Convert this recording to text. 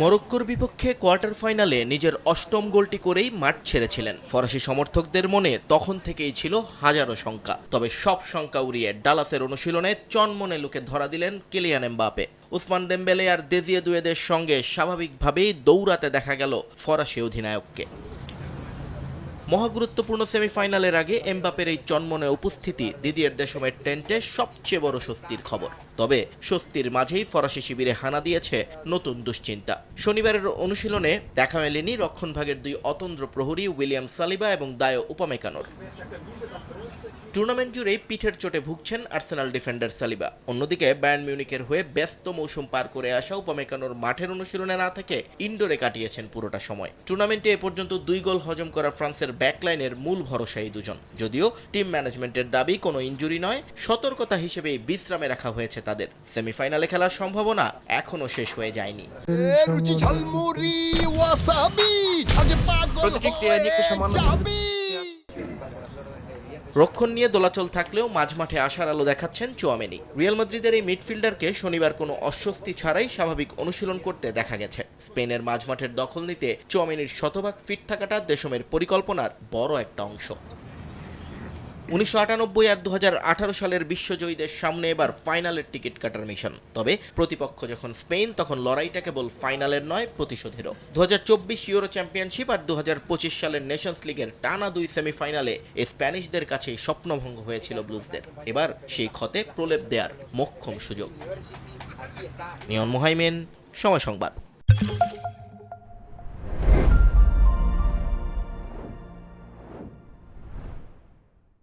মরক্কোর বিপক্ষে কোয়ার্টার ফাইনালে নিজের অষ্টম গোলটি করেই মাঠ ছেড়েছিলেন। ফরাসি সমর্থকদের মনে তখন থেকেই ছিল হাজারো শঙ্কা, তবে সব শঙ্কা উড়িয়ে ডালাসের অনুশীলনে চনমনে লুকে ধরা দিলেন কিলিয়ান এমবাপে। উসমান দেমবেলে আর দেজিয়ে দুয়েদের সঙ্গে স্বাভাবিকভাবেই দৌড়াতে দেখা গেল ফরাসি অধিনায়ককে। মহাগুরুত্বপূর্ণ সেমিফাইনালের আগে এমবাপের এই চনমনে উপস্থিতি দিদিয়ের দেশমের টেন্টে সবচেয়ে বড় স্বস্তির খবর। তবে স্বস্তির মাঝেই ফরাসি শিবিরে হানা দিয়েছে নতুন দুশ্চিন্তা। শনিবারের অনুশীলনে দেখা মেলেনি রক্ষণভাগের দুই অতন্দ্র প্রহরী উইলিয়াম সালিবা এবং দায়ো উপামেকানোর। টুর্নামেন্ট জুড়েই পিঠের চোটে ভুগছেন আর্সেনাল ডিফেন্ডার সালিবা। অন্যদিকে বায়ার্ন মিউনিখের হয়ে ব্যস্ত মৌসুম পার করে আসা উপামেকানোর মাঠের অনুশীলনে না থেকে ইনডোরে কাটিয়েছেন পুরোটা সময়। টুর্নামেন্টে এ পর্যন্ত 2 গোল হজম করা ফ্রান্সের ব্যাকলাইনের মূল ভরসা এই দুজন। যদিও টিম ম্যানেজমেন্টের দাবি কোনো ইনজুরি নয়, সতর্কতা হিসেবে বিশ্রামে রাখা হয়েছে তাদের। সেমিফাইনালে খেলার সম্ভাবনা এখনো শেষ হয়ে যায়নি। রক্ষণ নিয়ে দোলাচল থাকলেও মাঝমাঠে আশার আলো দেখাচ্ছেন চুয়ামেনি। রিয়াল মাদ্রিদের এই মিডফিল্ডারকে শনিবার কোনো অস্বস্তি ছাড়াই স্বাভাবিক অনুশীলন করতে দেখা গেছে। স্পেনের মাঝমাঠের দখল নিতে চুয়ামেনির শতভাগ ফিট থাকাটা দেশমের পরিকল্পনার বড় একটা অংশ। 1998 আর 2018 সালের বিশ্বজয়ীদের সামনে এবার ফাইনালের টিকিট কাটার মিশন। তবে প্রতিপক্ষ যখন স্পেন, তখন লড়াইটা কেবল ফাইনালের নয়, প্রতিশোধেরও। 2024 ইউরো চ্যাম্পিয়নশিপ আর 2025 সালের নেশনস লিগের টানা 2 সেমিফাইনালে স্প্যানিশদের কাছেই স্বপ্নভঙ্গ হয়েছিল ব্লুজদের। এবার সেই ক্ষতে প্রলেপ দেওয়ার মোক্ষম সুযোগ। নিয়ন মোহাইমেন, সময় সংবাদ।